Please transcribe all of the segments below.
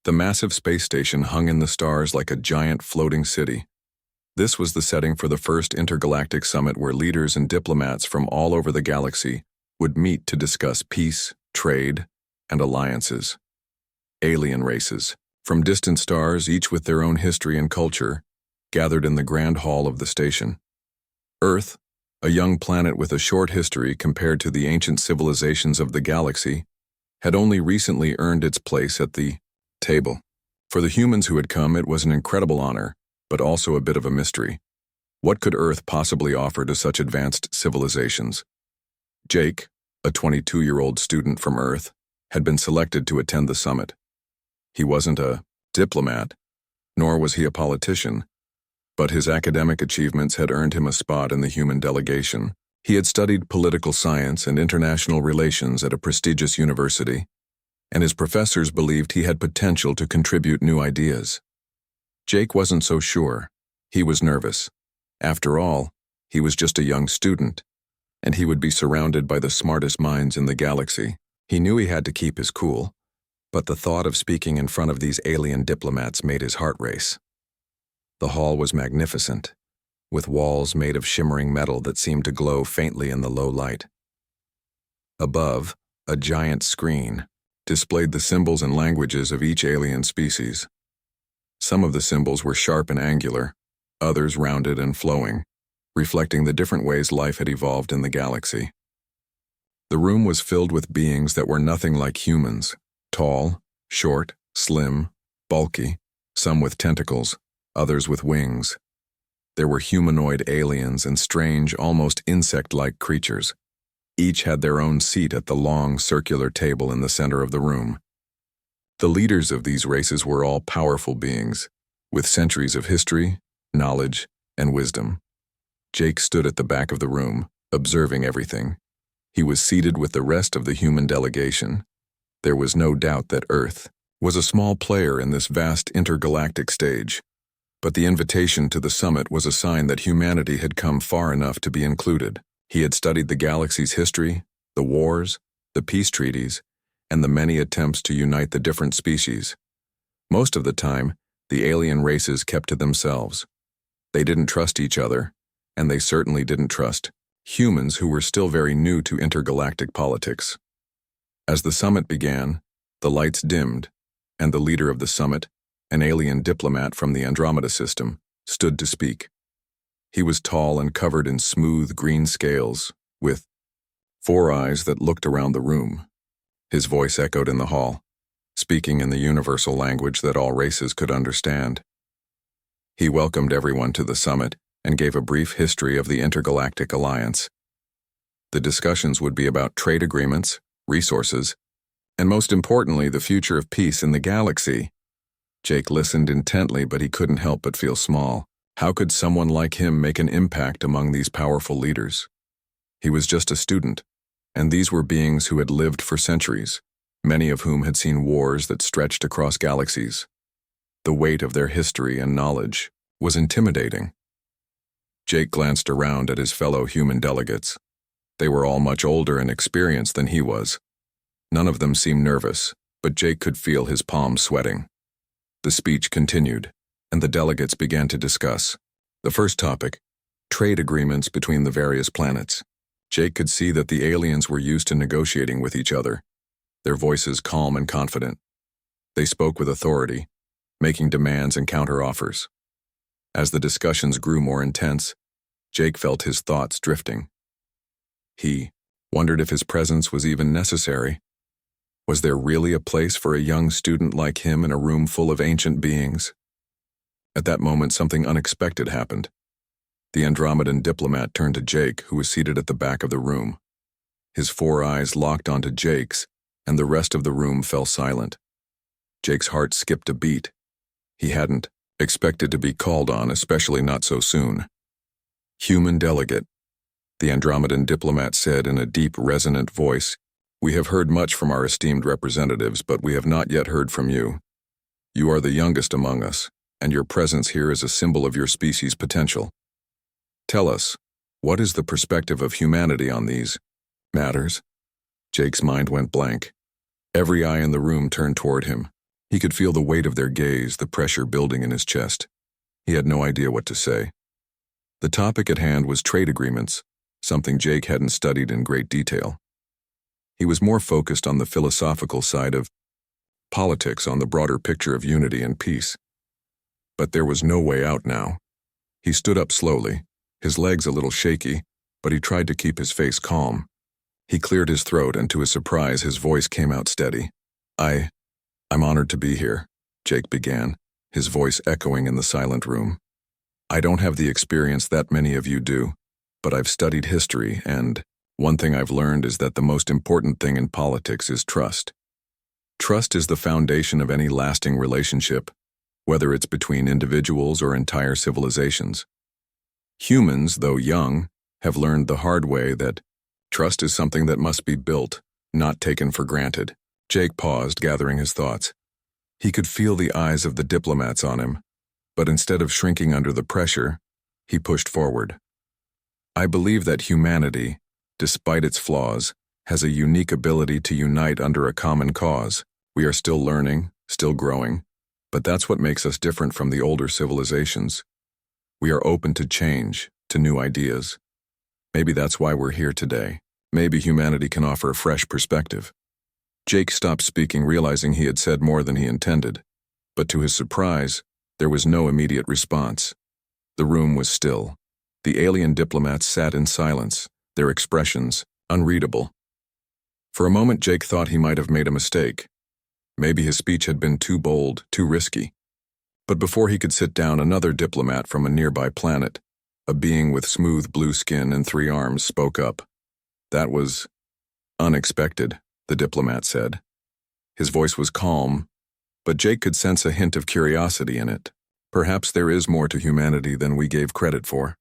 The massive space station hung in the stars like a giant floating city. This was the setting for the first intergalactic summit where leaders and diplomats from all over the galaxy would meet to discuss peace, trade, and alliances. Alien races, from distant stars, each with their own history and culture, gathered in the grand hall of the station. Earth, a young planet with a short history compared to the ancient civilizations of the galaxy, had only recently earned its place at the table. For the humans who had come, it was an incredible honor, but also a bit of a mystery. What could Earth possibly offer to such advanced civilizations? Jake, a 22-year-old student from Earth, had been selected to attend the summit. He wasn't a diplomat, nor was he a politician, but his academic achievements had earned him a spot in the human delegation. He had studied political science and international relations at a prestigious university, and his professors believed he had potential to contribute new ideas. Jake wasn't so sure. He was nervous. After all, he was just a young student, and he would be surrounded by the smartest minds in the galaxy. He knew he had to keep his cool, but the thought of speaking in front of these alien diplomats made his heart race. The hall was magnificent, with walls made of shimmering metal that seemed to glow faintly in the low light. Above, a giant screen displayed the symbols and languages of each alien species. Some of the symbols were sharp and angular, others rounded and flowing, reflecting the different ways life had evolved in the galaxy. The room was filled with beings that were nothing like humans, tall, short, slim, bulky, some with tentacles, others with wings. There were humanoid aliens and strange, almost insect-like creatures. Each had their own seat at the long, circular table in the center of the room. The leaders of these races were all powerful beings, with centuries of history, knowledge, and wisdom. Jake stood at the back of the room, observing everything. He was seated with the rest of the human delegation. There was no doubt that Earth was a small player in this vast intergalactic stage, but the invitation to the summit was a sign that humanity had come far enough to be included. He had studied the galaxy's history, the wars, the peace treaties, and the many attempts to unite the different species. Most of the time, the alien races kept to themselves. They didn't trust each other, and they certainly didn't trust humans who were still very new to intergalactic politics. As the summit began, the lights dimmed, and the leader of the summit, an alien diplomat from the Andromeda system, stood to speak. He was tall and covered in smooth green scales, with 4 eyes that looked around the room. His voice echoed in the hall, speaking in the universal language that all races could understand. He welcomed everyone to the summit and gave a brief history of the Intergalactic Alliance. The discussions would be about trade agreements, resources, and most importantly, the future of peace in the galaxy. Jake listened intently, but he couldn't help but feel small. How could someone like him make an impact among these powerful leaders? He was just a student, and these were beings who had lived for centuries, many of whom had seen wars that stretched across galaxies. The weight of their history and knowledge was intimidating. Jake glanced around at his fellow human delegates. They were all much older and experienced than he was. None of them seemed nervous, but Jake could feel his palms sweating. The speech continued, and the delegates began to discuss. The first topic, trade agreements between the various planets. Jake could see that the aliens were used to negotiating with each other, their voices calm and confident. They spoke with authority, making demands and counter-offers. As the discussions grew more intense, Jake felt his thoughts drifting. He wondered if his presence was even necessary. Was there really a place for a young student like him in a room full of ancient beings? At that moment, something unexpected happened. The Andromedan diplomat turned to Jake, who was seated at the back of the room. His 4 eyes locked onto Jake's, and the rest of the room fell silent. Jake's heart skipped a beat. He hadn't expected to be called on, especially not so soon. "Human delegate," the Andromedan diplomat said in a deep, resonant voice, "we have heard much from our esteemed representatives, but we have not yet heard from you. You are the youngest among us, and your presence here is a symbol of your species' potential. Tell us, what is the perspective of humanity on these matters?" Jake's mind went blank. Every eye in the room turned toward him. He could feel the weight of their gaze, the pressure building in his chest. He had no idea what to say. The topic at hand was trade agreements, something Jake hadn't studied in great detail. He was more focused on the philosophical side of politics, on the broader picture of unity and peace. But there was no way out now. He stood up slowly, his legs a little shaky, but he tried to keep his face calm. He cleared his throat, and to his surprise, his voice came out steady. I'm honored to be here, Jake began, his voice echoing in the silent room. I don't have the experience that many of you do, but I've studied history, and one thing I've learned is that the most important thing in politics is trust. Trust is the foundation of any lasting relationship, whether it's between individuals or entire civilizations. Humans, though young, have learned the hard way that trust is something that must be built, not taken for granted. Jake paused, gathering his thoughts. He could feel the eyes of the diplomats on him, but instead of shrinking under the pressure, he pushed forward. I believe that humanity, despite its flaws, has a unique ability to unite under a common cause. We are still learning, still growing, but that's what makes us different from the older civilizations. We are open to change, to new ideas. Maybe that's why we're here today. Maybe humanity can offer a fresh perspective. Jake stopped speaking, realizing he had said more than he intended, but to his surprise, there was no immediate response. The room was still. The alien diplomats sat in silence, their expressions unreadable. For a moment, Jake thought he might have made a mistake. Maybe his speech had been too bold, too risky. But before he could sit down, another diplomat from a nearby planet, a being with smooth blue skin and 3 arms, spoke up. That was unexpected, the diplomat said. His voice was calm, but Jake could sense a hint of curiosity in it. Perhaps there is more to humanity than we gave credit for.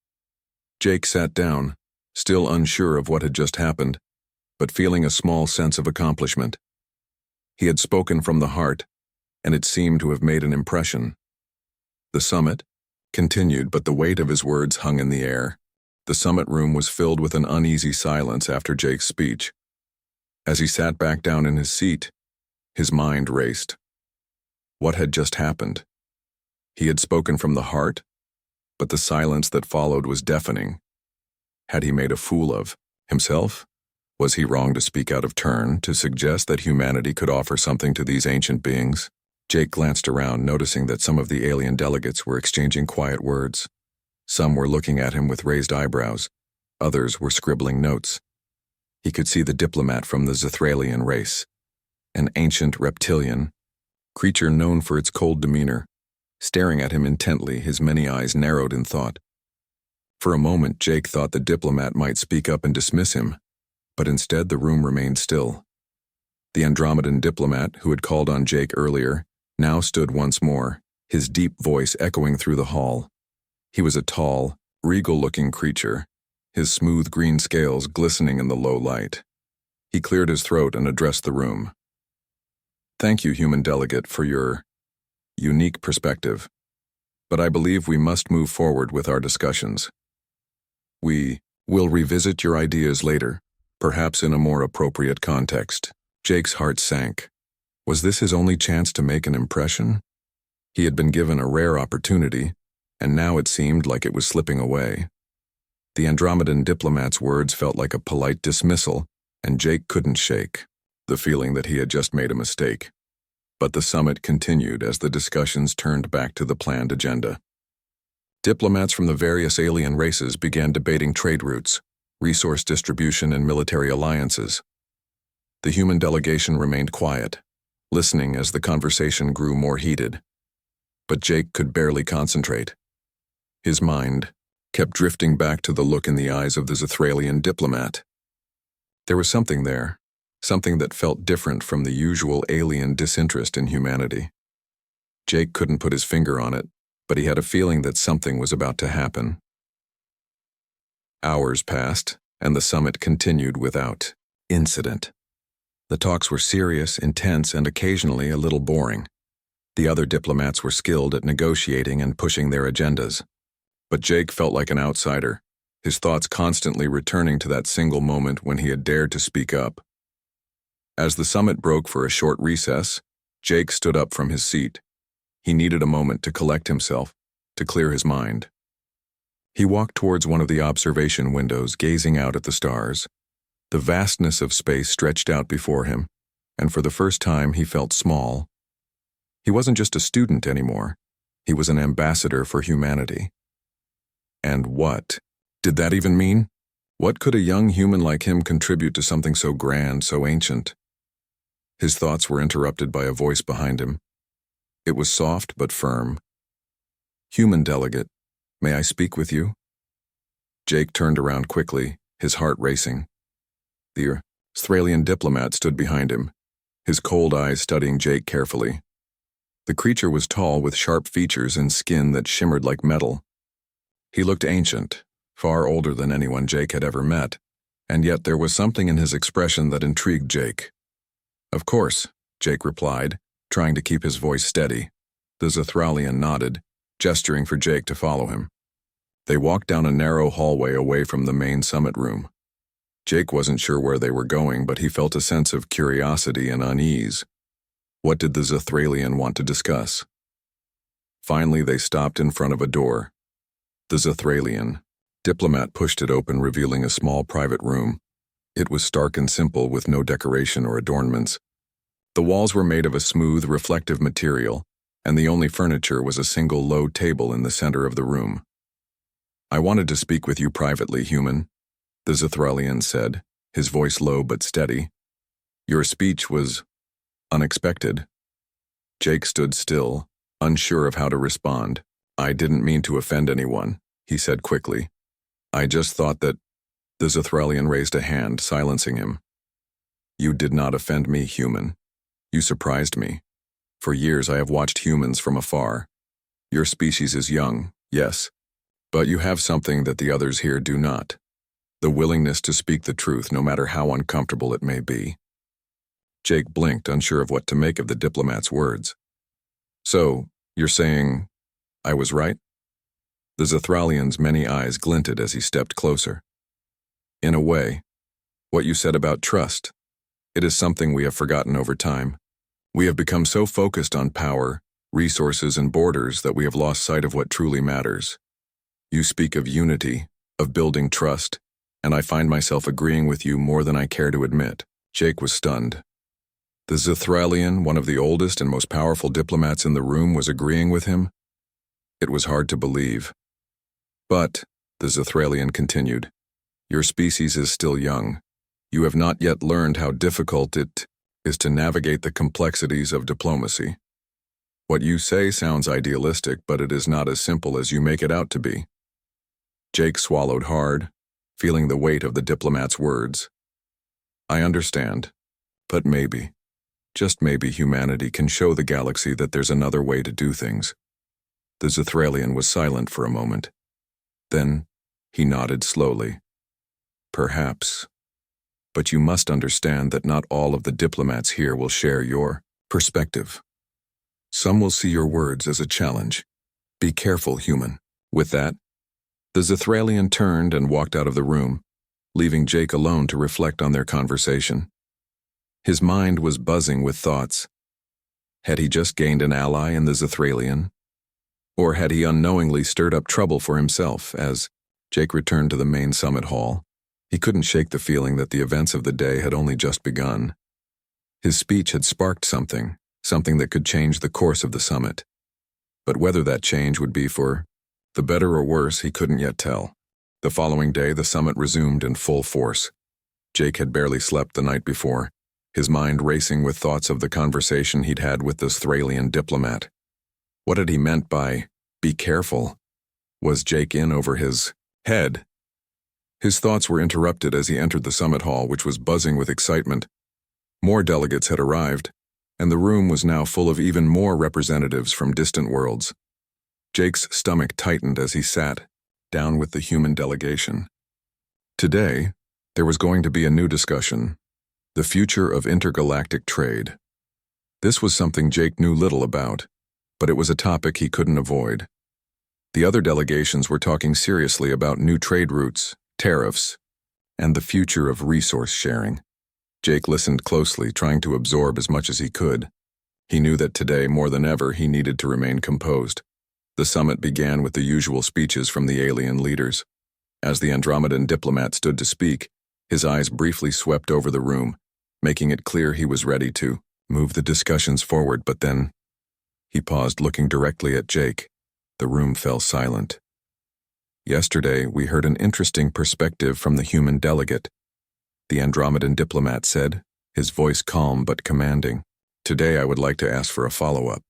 Jake sat down, still unsure of what had just happened, but feeling a small sense of accomplishment. He had spoken from the heart, and it seemed to have made an impression. The summit continued, but the weight of his words hung in the air. The summit room was filled with an uneasy silence after Jake's speech. As he sat back down in his seat, his mind raced. What had just happened? He had spoken from the heart, but the silence that followed was deafening. Had he made a fool of himself? Was he wrong to speak out of turn, to suggest that humanity could offer something to these ancient beings? Jake glanced around, noticing that some of the alien delegates were exchanging quiet words. Some were looking at him with raised eyebrows. Others were scribbling notes. He could see the diplomat from the Zithralian race, an ancient reptilian creature known for its cold demeanor, staring at him intently, his many eyes narrowed in thought. For a moment, Jake thought the diplomat might speak up and dismiss him, but instead the room remained still. The Andromedan diplomat, who had called on Jake earlier, now stood once more, his deep voice echoing through the hall. He was a tall, regal-looking creature, his smooth green scales glistening in the low light. He cleared his throat and addressed the room. Thank you, human delegate, for your unique perspective, but I believe we must move forward with our discussions. We will revisit your ideas later, perhaps in a more appropriate context. Jake's heart sank. Was this his only chance to make an impression? He had been given a rare opportunity, and now it seemed like it was slipping away. The Andromedan diplomat's words felt like a polite dismissal, and Jake couldn't shake the feeling that he had just made a mistake. But the summit continued as the discussions turned back to the planned agenda. Diplomats from the various alien races began debating trade routes, resource distribution, and military alliances. The human delegation remained quiet, listening as the conversation grew more heated. But Jake could barely concentrate. His mind kept drifting back to the look in the eyes of the Zithralian diplomat. There was something there, something that felt different from the usual alien disinterest in humanity. Jake couldn't put his finger on it, but he had a feeling that something was about to happen. Hours passed, and the summit continued without incident. The talks were serious, intense, and occasionally a little boring. The other diplomats were skilled at negotiating and pushing their agendas. But Jake felt like an outsider, his thoughts constantly returning to that single moment when he had dared to speak up. As the summit broke for a short recess, Jake stood up from his seat. He needed a moment to collect himself, to clear his mind. He walked towards one of the observation windows, gazing out at the stars. The vastness of space stretched out before him, and for the first time he felt small. He wasn't just a student anymore. He was an ambassador for humanity. And what did that even mean? What could a young human like him contribute to something so grand, so ancient? His thoughts were interrupted by a voice behind him. It was soft but firm. "Human delegate, may I speak with you?" Jake turned around quickly, his heart racing. The Australian diplomat stood behind him, his cold eyes studying Jake carefully. The creature was tall with sharp features and skin that shimmered like metal. He looked ancient, far older than anyone Jake had ever met, and yet there was something in his expression that intrigued Jake. "Of course," Jake replied, trying to keep his voice steady. The Zithralian nodded, gesturing for Jake to follow him. They walked down a narrow hallway away from the main summit room. Jake wasn't sure where they were going, but he felt a sense of curiosity and unease. What did the Zithralian want to discuss? Finally, they stopped in front of a door. The Zithralian diplomat pushed it open, revealing a small private room. It was stark and simple, with no decoration or adornments. The walls were made of a smooth, reflective material, and the only furniture was a single low table in the center of the room. "I wanted to speak with you privately, human," the Zithralian said, his voice low but steady. "Your speech was unexpected." Jake stood still, unsure of how to respond. "I didn't mean to offend anyone," he said quickly. "I just thought that—" The Zithralian raised a hand, silencing him. "You did not offend me, human. You surprised me. For years I have watched humans from afar. Your species is young, yes, but you have something that the others here do not. The willingness to speak the truth, no matter how uncomfortable it may be." Jake blinked, unsure of what to make of the diplomat's words. "So, you're saying I was right?" The Zithralian's many eyes glinted as he stepped closer. "In a way, what you said about trust, it is something we have forgotten over time. We have become so focused on power, resources, and borders that we have lost sight of what truly matters. You speak of unity, of building trust, and I find myself agreeing with you more than I care to admit." Jake was stunned. The Zithralian, one of the oldest and most powerful diplomats in the room, was agreeing with him? It was hard to believe. "But," the Zithralian continued, "your species is still young. You have not yet learned how difficult it is to navigate the complexities of diplomacy. What you say sounds idealistic, but it is not as simple as you make it out to be." Jake swallowed hard, feeling the weight of the diplomat's words. "I understand, but maybe, just maybe, humanity can show the galaxy that there's another way to do things." The Zithralian was silent for a moment. Then he nodded slowly. "Perhaps. But you must understand that not all of the diplomats here will share your perspective. Some will see your words as a challenge. Be careful, human." With that, the Zithralian turned and walked out of the room, leaving Jake alone to reflect on their conversation. His mind was buzzing with thoughts. Had he just gained an ally in the Zithralian? Or had he unknowingly stirred up trouble for himself? As Jake returned to the main summit hall, he couldn't shake the feeling that the events of the day had only just begun. His speech had sparked something that could change the course of the summit. But whether that change would be for the better or worse, he couldn't yet tell. The following day, the summit resumed in full force. Jake had barely slept the night before, his mind racing with thoughts of the conversation he'd had with the Australian diplomat. What had he meant by, "be careful"? Was Jake in over his head? His thoughts were interrupted as he entered the summit hall, which was buzzing with excitement. More delegates had arrived, and the room was now full of even more representatives from distant worlds. Jake's stomach tightened as he sat down with the human delegation. Today, there was going to be a new discussion: the future of intergalactic trade. This was something Jake knew little about, but it was a topic he couldn't avoid. The other delegations were talking seriously about new trade routes, tariffs, and the future of resource sharing. Jake listened closely, trying to absorb as much as he could. He knew that today, more than ever, he needed to remain composed. The summit began with the usual speeches from the alien leaders. As the Andromedan diplomat stood to speak, his eyes briefly swept over the room, making it clear he was ready to move the discussions forward, but then he paused, looking directly at Jake. The room fell silent. Yesterday, we heard an interesting perspective from the human delegate, the Andromedan diplomat said, his voice calm but commanding. Today I would like to ask for a follow-up.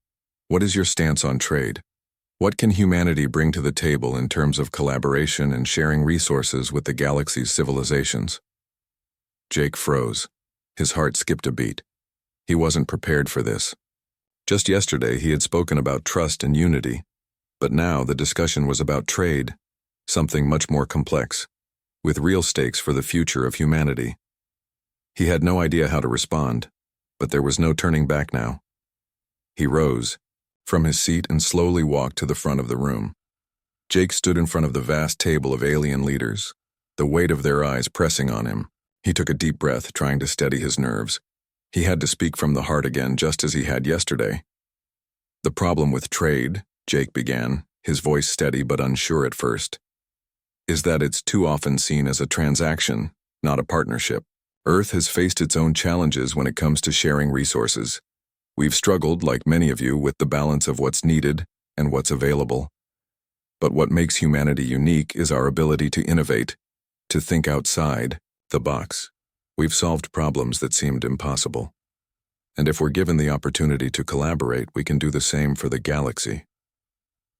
What is your stance on trade? What can humanity bring to the table in terms of collaboration and sharing resources with the galaxy's civilizations? Jake froze. His heart skipped a beat. He wasn't prepared for this. Just yesterday he had spoken about trust and unity, but now the discussion was about trade, something much more complex, with real stakes for the future of humanity. He had no idea how to respond, but there was no turning back now. He rose from his seat and slowly walked to the front of the room. Jake stood in front of the vast table of alien leaders, the weight of their eyes pressing on him. He took a deep breath, trying to steady his nerves. He had to speak from the heart again, just as he had yesterday. The problem with trade, Jake began, his voice steady but unsure at first, is that it's too often seen as a transaction, not a partnership. Earth has faced its own challenges when it comes to sharing resources. We've struggled, like many of you, with the balance of what's needed and what's available. But what makes humanity unique is our ability to innovate, to think outside the box. We've solved problems that seemed impossible. And if we're given the opportunity to collaborate, we can do the same for the galaxy.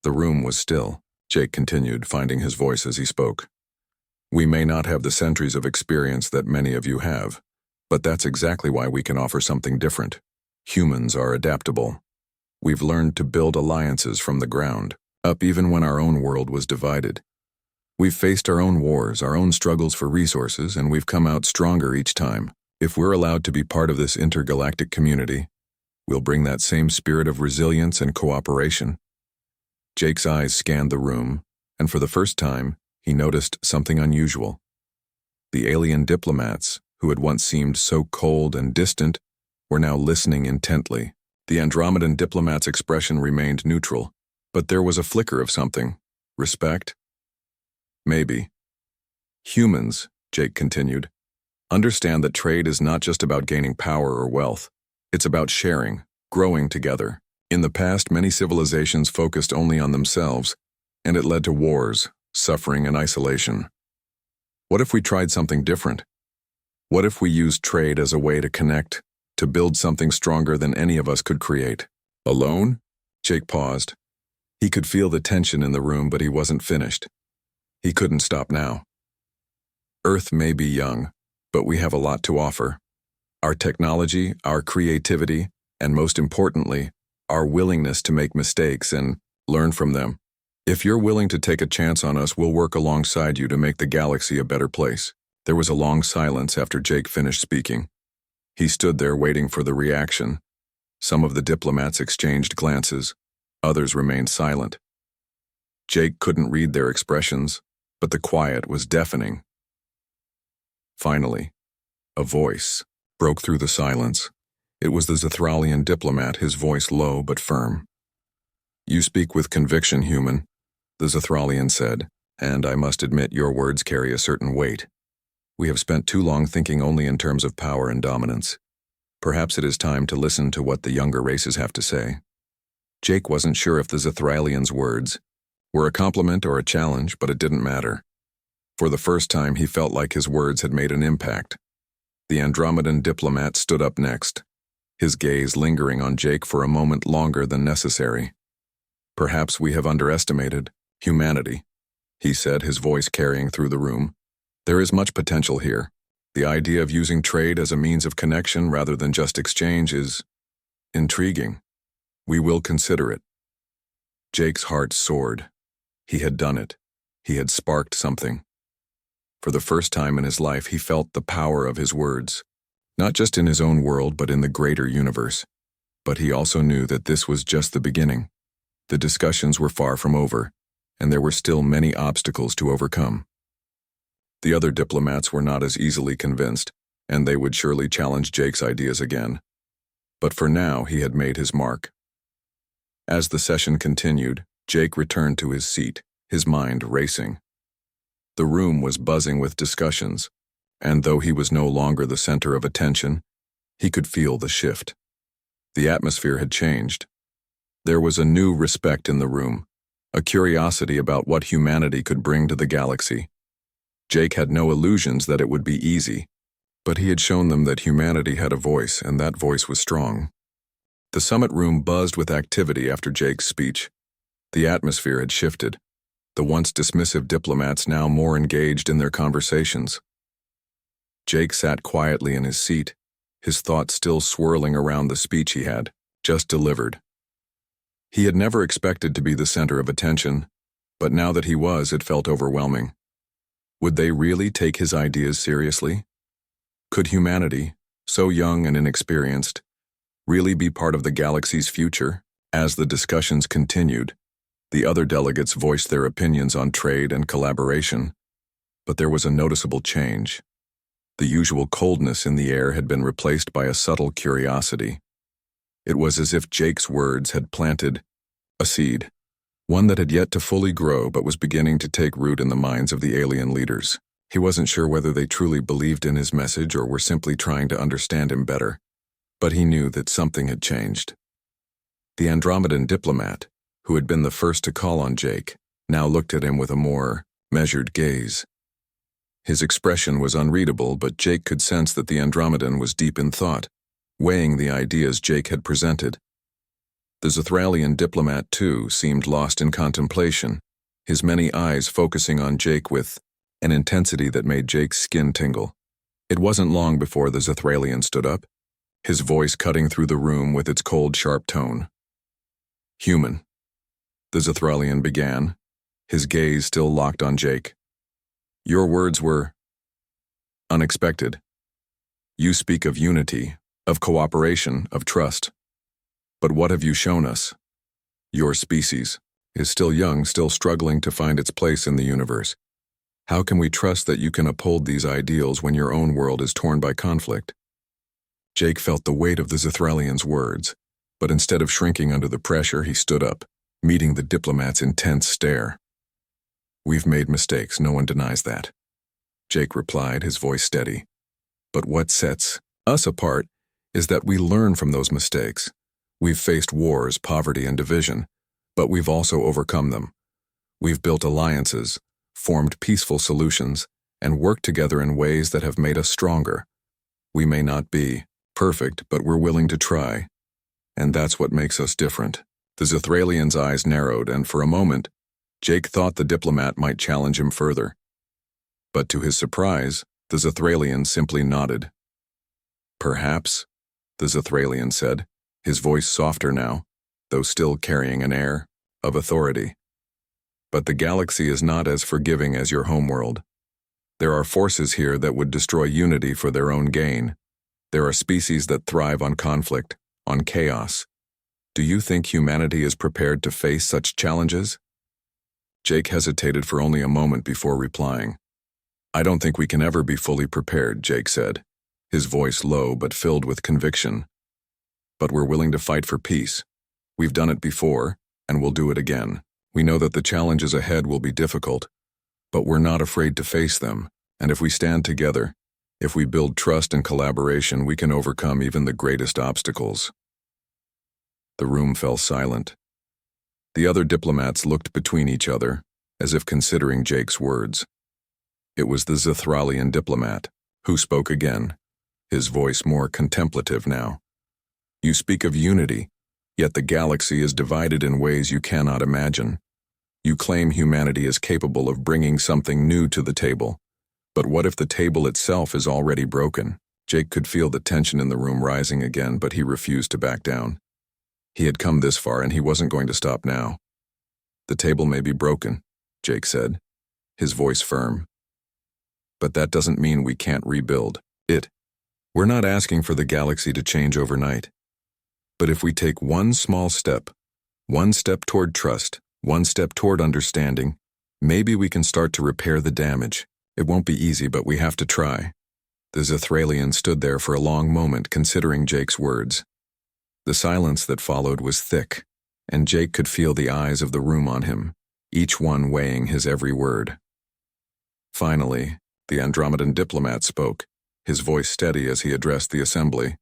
The room was still. Jake continued, finding his voice as he spoke. We may not have the centuries of experience that many of you have, but that's exactly why we can offer something different. Humans are adaptable. We've learned to build alliances from the ground up, even when our own world was divided. We've faced our own wars, our own struggles for resources, and we've come out stronger each time. If we're allowed to be part of this intergalactic community, we'll bring that same spirit of resilience and cooperation. Jake's eyes scanned the room, and for the first time, he noticed something unusual. The alien diplomats, who had once seemed so cold and distant, were now listening intently. The Andromedan diplomat's expression remained neutral, but there was a flicker of something. Respect? Maybe. Humans, Jake continued, understand that trade is not just about gaining power or wealth. It's about sharing, growing together. In the past, many civilizations focused only on themselves, and it led to wars, suffering, and isolation. What if we tried something different? What if we used trade as a way to connect, to build something stronger than any of us could create? Alone? Jake paused. He could feel the tension in the room, but he wasn't finished. He couldn't stop now. Earth may be young, but we have a lot to offer. Our technology, our creativity, and most importantly, our willingness to make mistakes and learn from them. If you're willing to take a chance on us, we'll work alongside you to make the galaxy a better place. There was a long silence after Jake finished speaking. He stood there waiting for the reaction. Some of the diplomats exchanged glances. Others remained silent. Jake couldn't read their expressions, but the quiet was deafening. Finally, a voice broke through the silence. It was the Zethralian diplomat, his voice low but firm. You speak with conviction, human, the Zethralian said, and I must admit your words carry a certain weight. We have spent too long thinking only in terms of power and dominance. Perhaps it is time to listen to what the younger races have to say. Jake wasn't sure if the Zethralian's words were a compliment or a challenge, but it didn't matter. For the first time, he felt like his words had made an impact. The Andromedan diplomat stood up next, his gaze lingering on Jake for a moment longer than necessary. Perhaps we have underestimated humanity, he said, his voice carrying through the room. There is much potential here. The idea of using trade as a means of connection rather than just exchange is intriguing. We will consider it. Jake's heart soared. He had done it. He had sparked something. For the first time in his life, he felt the power of his words, not just in his own world, but in the greater universe. But he also knew that this was just the beginning. The discussions were far from over, and there were still many obstacles to overcome. The other diplomats were not as easily convinced, and they would surely challenge Jake's ideas again. But for now, he had made his mark. As the session continued, Jake returned to his seat, his mind racing. The room was buzzing with discussions, and though he was no longer the center of attention, he could feel the shift. The atmosphere had changed. There was a new respect in the room, a curiosity about what humanity could bring to the galaxy. Jake had no illusions that it would be easy, but he had shown them that humanity had a voice, and that voice was strong. The summit room buzzed with activity after Jake's speech. The atmosphere had shifted, the once dismissive diplomats now more engaged in their conversations. Jake sat quietly in his seat, his thoughts still swirling around the speech he had just delivered. He had never expected to be the center of attention, but now that he was, it felt overwhelming. Would they really take his ideas seriously? Could humanity, so young and inexperienced, really be part of the galaxy's future? As the discussions continued, the other delegates voiced their opinions on trade and collaboration, but there was a noticeable change. The usual coldness in the air had been replaced by a subtle curiosity. It was as if Jake's words had planted a seed, one that had yet to fully grow but was beginning to take root in the minds of the alien leaders. He wasn't sure whether they truly believed in his message or were simply trying to understand him better, but he knew that something had changed. The Andromedan diplomat, who had been the first to call on Jake, now looked at him with a more measured gaze. His expression was unreadable, but Jake could sense that the Andromedan was deep in thought, weighing the ideas Jake had presented. The Zithralian diplomat, too, seemed lost in contemplation, his many eyes focusing on Jake with an intensity that made Jake's skin tingle. It wasn't long before the Zithralian stood up, his voice cutting through the room with its cold, sharp tone. "Human," the Zithralian began, his gaze still locked on Jake. "Your words were unexpected. You speak of unity, of cooperation, of trust. But what have you shown us? Your species is still young, still struggling to find its place in the universe. How can we trust that you can uphold these ideals when your own world is torn by conflict?" Jake felt the weight of the Zithralian's words, but instead of shrinking under the pressure, he stood up, meeting the diplomat's intense stare. "We've made mistakes, no one denies that," Jake replied, his voice steady. "But what sets us apart is that we learn from those mistakes. We've faced wars, poverty, and division, but we've also overcome them. We've built alliances, formed peaceful solutions, and worked together in ways that have made us stronger. We may not be perfect, but we're willing to try. And that's what makes us different." The Zithralian's eyes narrowed, and for a moment, Jake thought the diplomat might challenge him further. But to his surprise, the Zithralian simply nodded. "Perhaps," the Zithralian said, his voice softer now, though still carrying an air of authority. "But the galaxy is not as forgiving as your homeworld. There are forces here that would destroy unity for their own gain. There are species that thrive on conflict, on chaos. Do you think humanity is prepared to face such challenges?" Jake hesitated for only a moment before replying. "I don't think we can ever be fully prepared," Jake said, his voice low but filled with conviction. "But we're willing to fight for peace. We've done it before, and we'll do it again. We know that the challenges ahead will be difficult, but we're not afraid to face them, and if we stand together, if we build trust and collaboration, we can overcome even the greatest obstacles." The room fell silent. The other diplomats looked between each other, as if considering Jake's words. It was the Zithralian diplomat who spoke again, his voice more contemplative now. "You speak of unity, yet the galaxy is divided in ways you cannot imagine. You claim humanity is capable of bringing something new to the table. But what if the table itself is already broken?" Jake could feel the tension in the room rising again, but he refused to back down. He had come this far, and he wasn't going to stop now. "The table may be broken," Jake said, his voice firm. "But that doesn't mean we can't rebuild it. We're not asking for the galaxy to change overnight. But if we take one small step, one step toward trust, one step toward understanding, maybe we can start to repair the damage. It won't be easy, but we have to try." The Zithralian stood there for a long moment, considering Jake's words. The silence that followed was thick, and Jake could feel the eyes of the room on him, each one weighing his every word. Finally, the Andromedan diplomat spoke, his voice steady as he addressed the assembly.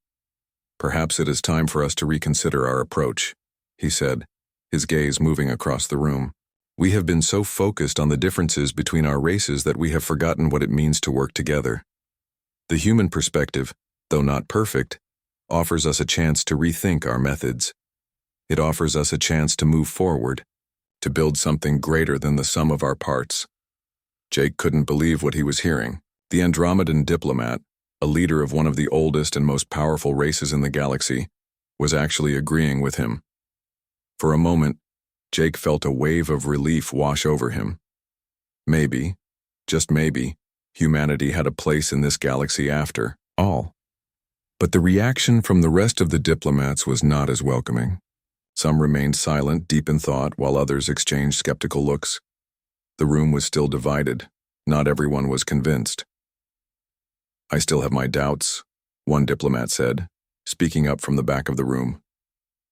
"Perhaps it is time for us to reconsider our approach," he said, his gaze moving across the room. "We have been so focused on the differences between our races that we have forgotten what it means to work together. The human perspective, though not perfect, offers us a chance to rethink our methods. It offers us a chance to move forward, to build something greater than the sum of our parts." Jake couldn't believe what he was hearing. The Andromedan diplomat, a leader of one of the oldest and most powerful races in the galaxy, was actually agreeing with him. For a moment, Jake felt a wave of relief wash over him. Maybe, just maybe, humanity had a place in this galaxy after all. But the reaction from the rest of the diplomats was not as welcoming. Some remained silent, deep in thought, while others exchanged skeptical looks. The room was still divided. Not everyone was convinced. "I still have my doubts," one diplomat said, speaking up from the back of the room.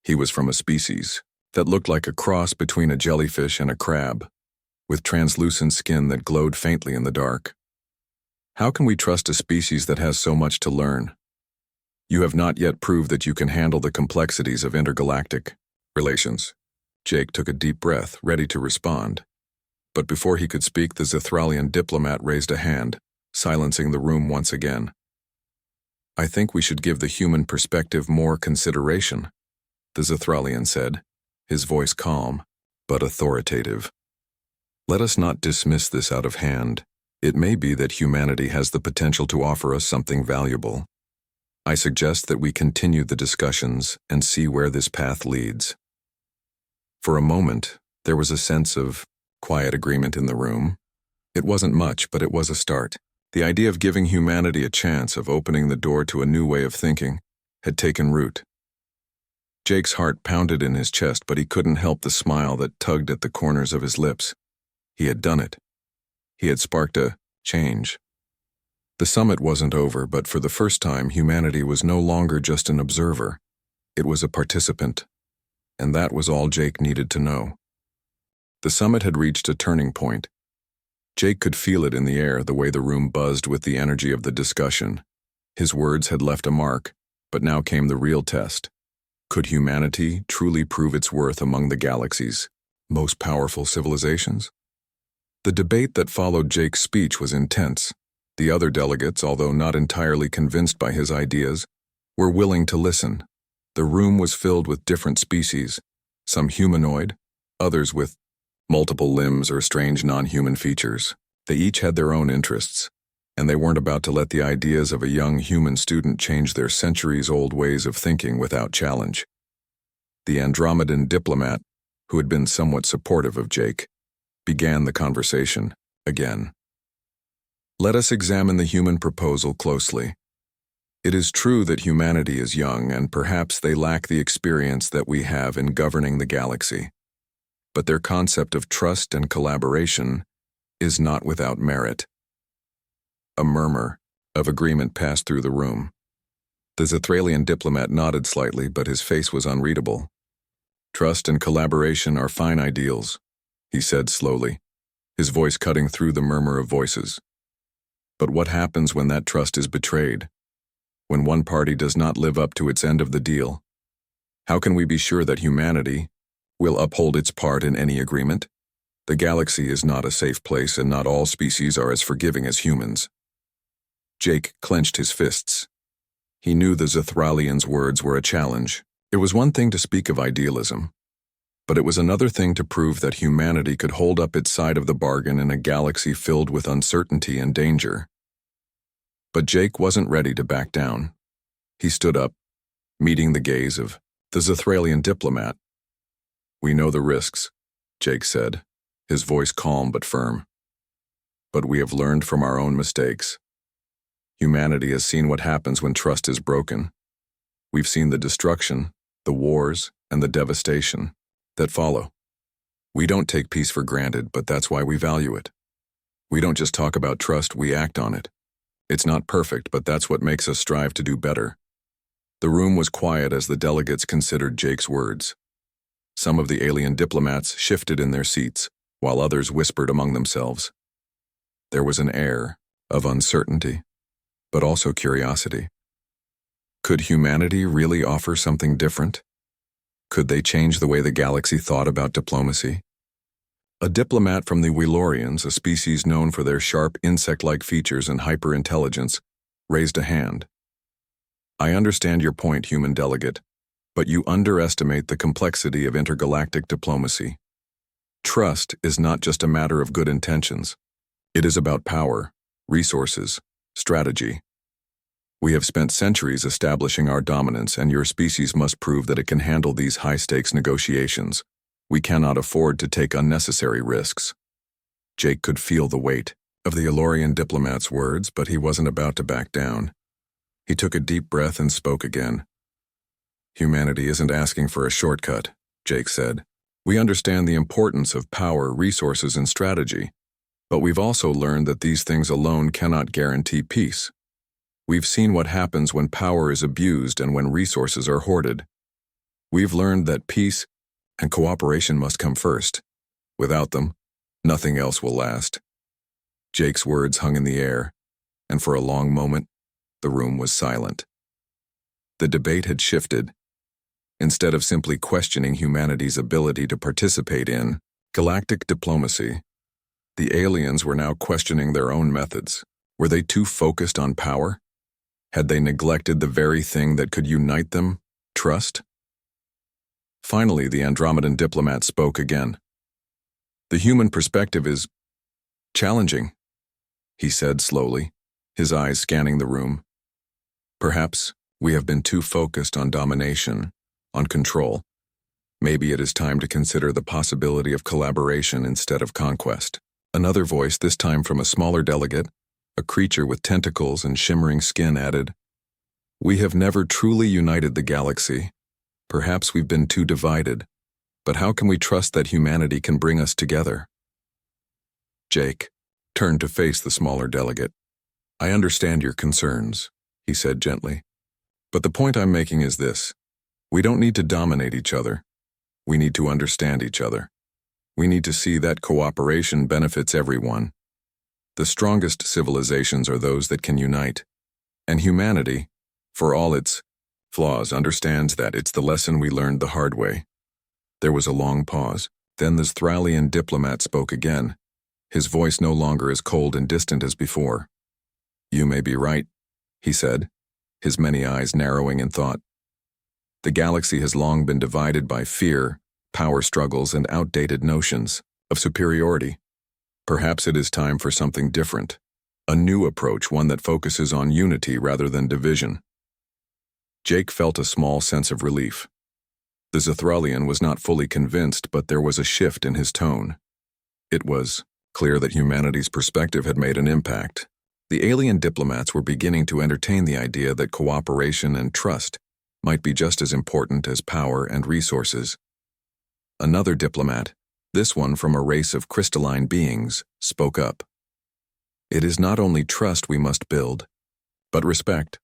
He was from a species that looked like a cross between a jellyfish and a crab, with translucent skin that glowed faintly in the dark. "How can we trust a species that has so much to learn? You have not yet proved that you can handle the complexities of intergalactic relations." Jake took a deep breath, ready to respond. But before he could speak, the Zithralian diplomat raised a hand, silencing the room once again. "I think we should give the human perspective more consideration," the Zithralian said, his voice calm, but authoritative. "Let us not dismiss this out of hand. It may be that humanity has the potential to offer us something valuable. I suggest that we continue the discussions and see where this path leads." For a moment, there was a sense of quiet agreement in the room. It wasn't much, but it was a start. The idea of giving humanity a chance, of opening the door to a new way of thinking, had taken root. Jake's heart pounded in his chest, but he couldn't help the smile that tugged at the corners of his lips. He had done it. He had sparked a change. The summit wasn't over, but for the first time, humanity was no longer just an observer. It was a participant. And that was all Jake needed to know. The summit had reached a turning point. Jake could feel it in the air, the way the room buzzed with the energy of the discussion. His words had left a mark, but now came the real test. Could humanity truly prove its worth among the galaxy's most powerful civilizations? The debate that followed Jake's speech was intense. The other delegates, although not entirely convinced by his ideas, were willing to listen. The room was filled with different species, some humanoid, others with multiple limbs or strange non-human features. They each had their own interests, and they weren't about to let the ideas of a young human student change their centuries-old ways of thinking without challenge. The Andromedan diplomat, who had been somewhat supportive of Jake, began the conversation again. "Let us examine the human proposal closely. It is true that humanity is young, and perhaps they lack the experience that we have in governing the galaxy. But their concept of trust and collaboration is not without merit." A murmur of agreement passed through the room. The Zithralian diplomat nodded slightly, but his face was unreadable. "Trust and collaboration are fine ideals," he said slowly, his voice cutting through the murmur of voices. "But what happens when that trust is betrayed? When one party does not live up to its end of the deal? How can we be sure that humanity will uphold its part in any agreement? The galaxy is not a safe place, and not all species are as forgiving as humans." Jake clenched his fists. He knew the Zithralian's words were a challenge. It was one thing to speak of idealism, but it was another thing to prove that humanity could hold up its side of the bargain in a galaxy filled with uncertainty and danger. But Jake wasn't ready to back down. He stood up, meeting the gaze of the Zithralian diplomat. "We know the risks," Jake said, his voice calm but firm. "But we have learned from our own mistakes. Humanity has seen what happens when trust is broken. We've seen the destruction, the wars, and the devastation that follow. We don't take peace for granted, but that's why we value it. We don't just talk about trust, we act on it. It's not perfect, but that's what makes us strive to do better." The room was quiet as the delegates considered Jake's words. Some of the alien diplomats shifted in their seats, while others whispered among themselves. There was an air of uncertainty, but also curiosity. Could humanity really offer something different? Could they change the way the galaxy thought about diplomacy? A diplomat from the Wheelorians, a species known for their sharp insect-like features and hyper-intelligence, raised a hand. I understand your point, human delegate, but you underestimate the complexity of intergalactic diplomacy. Trust is not just a matter of good intentions. It is about power, resources, strategy. We have spent centuries establishing our dominance, and your species must prove that it can handle these high-stakes negotiations. We cannot afford to take unnecessary risks. Jake could feel the weight of the Elorian diplomat's words, but he wasn't about to back down. He took a deep breath and spoke again. Humanity isn't asking for a shortcut, Jake said. We understand the importance of power, resources, and strategy, but we've also learned that these things alone cannot guarantee peace. We've seen what happens when power is abused and when resources are hoarded. We've learned that peace and cooperation must come first. Without them, nothing else will last. Jake's words hung in the air, and for a long moment, the room was silent. The debate had shifted. Instead of simply questioning humanity's ability to participate in galactic diplomacy, the aliens were now questioning their own methods. Were they too focused on power? Had they neglected the very thing that could unite them, trust? Finally, the Andromedan diplomat spoke again. The human perspective is challenging, he said slowly, his eyes scanning the room. Perhaps we have been too focused on domination, on control. Maybe it is time to consider the possibility of collaboration instead of conquest. Another voice, this time from a smaller delegate, a creature with tentacles and shimmering skin, added, "We have never truly united the galaxy. Perhaps we've been too divided, but how can we trust that humanity can bring us together?" Jake turned to face the smaller delegate. "I understand your concerns," he said gently, "but the point I'm making is this. We don't need to dominate each other. We need to understand each other. We need to see that cooperation benefits everyone. The strongest civilizations are those that can unite. And humanity, for all its flaws, understands that. It's the lesson we learned the hard way." There was a long pause. Then the Thralian diplomat spoke again, his voice no longer as cold and distant as before. "You may be right," he said, his many eyes narrowing in thought. "The galaxy has long been divided by fear, power struggles, and outdated notions of superiority. Perhaps it is time for something different, a new approach, one that focuses on unity rather than division." Jake felt a small sense of relief. The Zithralian was not fully convinced, but there was a shift in his tone. It was clear that humanity's perspective had made an impact. The alien diplomats were beginning to entertain the idea that cooperation and trust might be just as important as power and resources. Another diplomat, this one from a race of crystalline beings, spoke up. "It is not only trust we must build, but respect.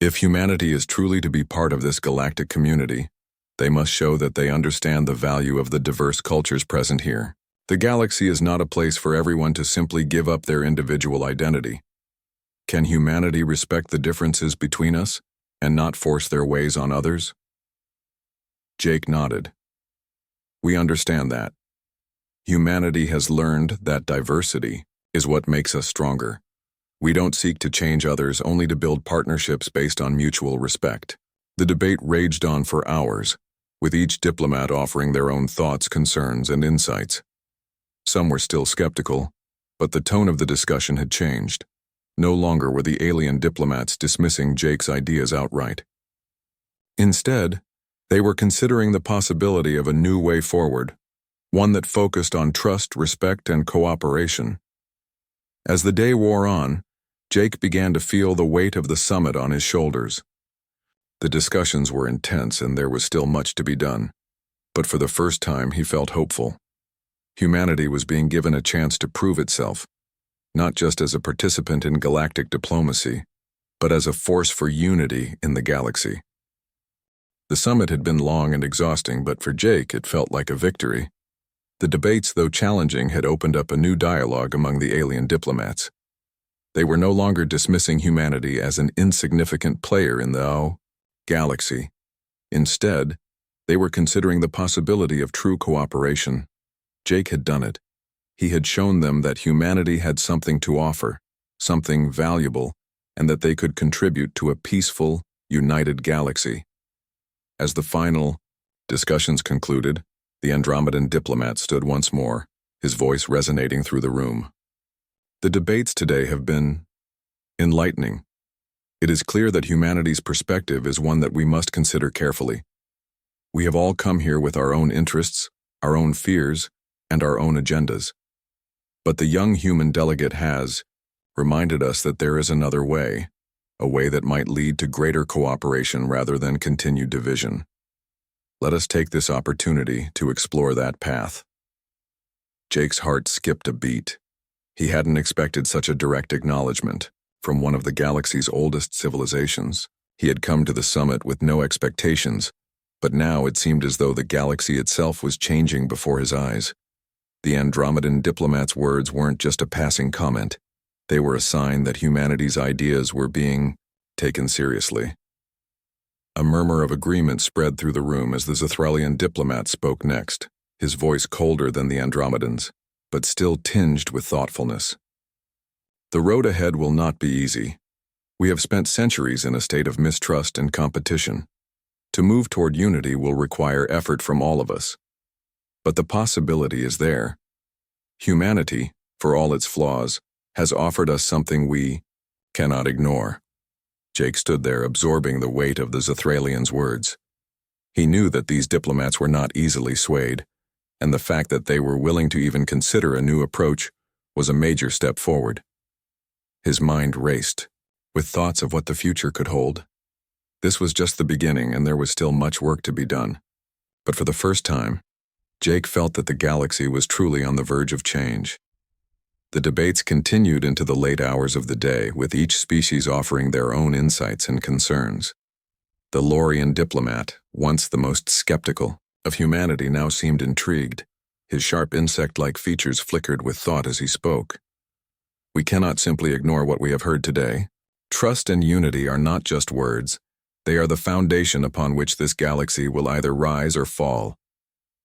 If humanity is truly to be part of this galactic community, they must show that they understand the value of the diverse cultures present here. The galaxy is not a place for everyone to simply give up their individual identity. Can humanity respect the differences between us and not force their ways on others?" Jake nodded. "We understand that. Humanity has learned that diversity is what makes us stronger. We don't seek to change others, only to build partnerships based on mutual respect." The debate raged on for hours, with each diplomat offering their own thoughts, concerns, and insights. Some were still skeptical, but the tone of the discussion had changed. No longer were the alien diplomats dismissing Jake's ideas outright. Instead, they were considering the possibility of a new way forward, one that focused on trust, respect, and cooperation. As the day wore on, Jake began to feel the weight of the summit on his shoulders. The discussions were intense and there was still much to be done, but for the first time he felt hopeful. Humanity was being given a chance to prove itself, not just as a participant in galactic diplomacy, but as a force for unity in the galaxy. The summit had been long and exhausting, but for Jake it felt like a victory. The debates, though challenging, had opened up a new dialogue among the alien diplomats. They were no longer dismissing humanity as an insignificant player in the galaxy. Instead, they were considering the possibility of true cooperation. Jake had done it. He had shown them that humanity had something to offer, something valuable, and that they could contribute to a peaceful, united galaxy. As the final discussions concluded, the Andromedan diplomat stood once more, his voice resonating through the room. The debates today have been enlightening. It is clear that humanity's perspective is one that we must consider carefully. We have all come here with our own interests, our own fears, and our own agendas. But the young human delegate has reminded us that there is another way, a way that might lead to greater cooperation rather than continued division. Let us take this opportunity to explore that path. Jake's heart skipped a beat. He hadn't expected such a direct acknowledgement from one of the galaxy's oldest civilizations. He had come to the summit with no expectations, but now it seemed as though the galaxy itself was changing before his eyes. The Andromedan diplomat's words weren't just a passing comment. They were a sign that humanity's ideas were being taken seriously. A murmur of agreement spread through the room as the Zithralian diplomat spoke next, his voice colder than the Andromedans, but still tinged with thoughtfulness. The road ahead will not be easy. We have spent centuries in a state of mistrust and competition. To move toward unity will require effort from all of us. But the possibility is there. Humanity, for all its flaws, has offered us something we cannot ignore. Jake stood there absorbing the weight of the Zithralian's words. He knew that these diplomats were not easily swayed, and the fact that they were willing to even consider a new approach was a major step forward. His mind raced, with thoughts of what the future could hold. This was just the beginning, and there was still much work to be done. But for the first time, Jake felt that the galaxy was truly on the verge of change. The debates continued into the late hours of the day, with each species offering their own insights and concerns. The Lorian diplomat, once the most skeptical of humanity, now seemed intrigued. His sharp insect-like features flickered with thought as he spoke. We cannot simply ignore what we have heard today. Trust and unity are not just words. They are the foundation upon which this galaxy will either rise or fall.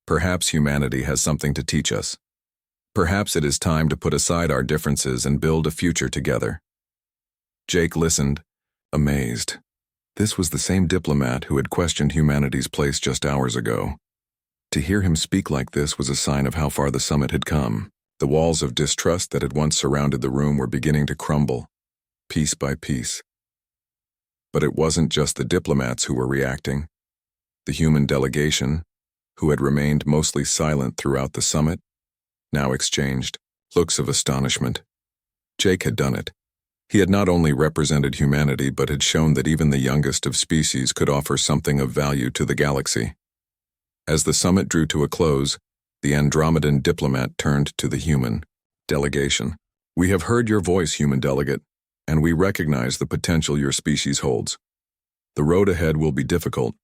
Perhaps humanity has something to teach us. Perhaps it is time to put aside our differences and build a future together. Jake listened, amazed. This was the same diplomat who had questioned humanity's place just hours ago. To hear him speak like this was a sign of how far the summit had come. The walls of distrust that had once surrounded the room were beginning to crumble, piece by piece. But it wasn't just the diplomats who were reacting. The human delegation, who had remained mostly silent throughout the summit, now exchanged looks of astonishment. Jake had done it. He had not only represented humanity, but had shown that even the youngest of species could offer something of value to the galaxy. As the summit drew to a close, the Andromedan diplomat turned to the human delegation. We have heard your voice, human delegate, and we recognize the potential your species holds. The road ahead will be difficult,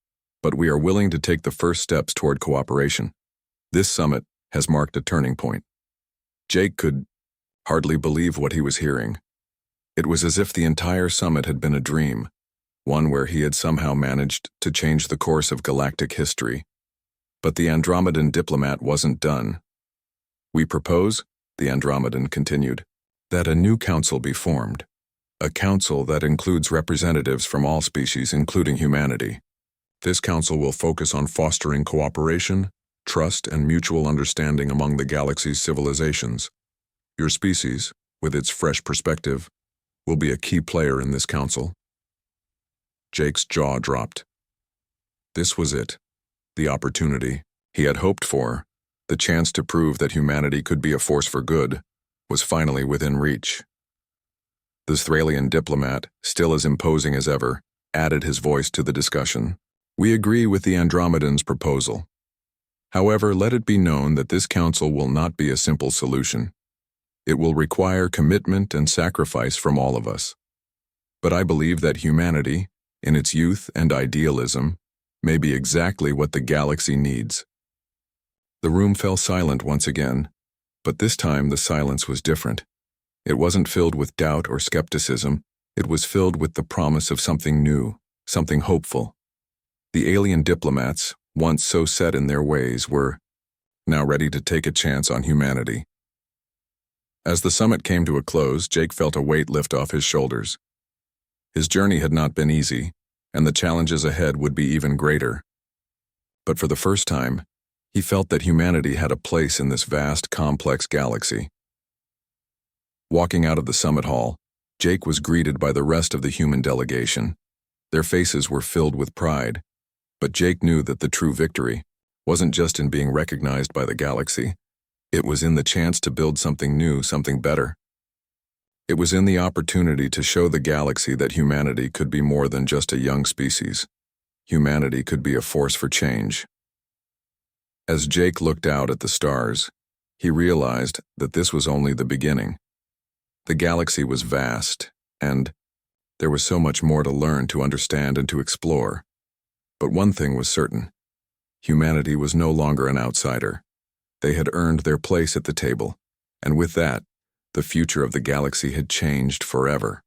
but we are willing to take the first steps toward cooperation. This summit has marked a turning point. Jake could hardly believe what he was hearing. It was as if the entire summit had been a dream, one where he had somehow managed to change the course of galactic history. But the Andromedan diplomat wasn't done. We propose, the Andromedan continued, that a new council be formed, a council that includes representatives from all species, including humanity. This council will focus on fostering cooperation, trust, and mutual understanding among the galaxy's civilizations. Your species, with its fresh perspective, will be a key player in this council. Jake's jaw dropped. This was it, the opportunity he had hoped for, the chance to prove that humanity could be a force for good, was finally within reach. The Thralian diplomat, still as imposing as ever, added his voice to the discussion. We agree with the Andromedan's proposal. However, let it be known that this council will not be a simple solution. It will require commitment and sacrifice from all of us. But I believe that humanity, in its youth and idealism, may be exactly what the galaxy needs. The room fell silent once again, but this time the silence was different. It wasn't filled with doubt or skepticism, it was filled with the promise of something new, something hopeful. The alien diplomats, once so set in their ways, were now ready to take a chance on humanity. As the summit came to a close, Jake felt a weight lift off his shoulders. His journey had not been easy, and the challenges ahead would be even greater. But for the first time, he felt that humanity had a place in this vast, complex galaxy. Walking out of the summit hall, Jake was greeted by the rest of the human delegation. Their faces were filled with pride, but Jake knew that the true victory wasn't just in being recognized by the galaxy. It was in the chance to build something new, something better. It was in the opportunity to show the galaxy that humanity could be more than just a young species. Humanity could be a force for change. As Jake looked out at the stars, he realized that this was only the beginning. The galaxy was vast, and there was so much more to learn, to understand, and to explore. But one thing was certain: humanity was no longer an outsider. They had earned their place at the table, and with that, the future of the galaxy had changed forever.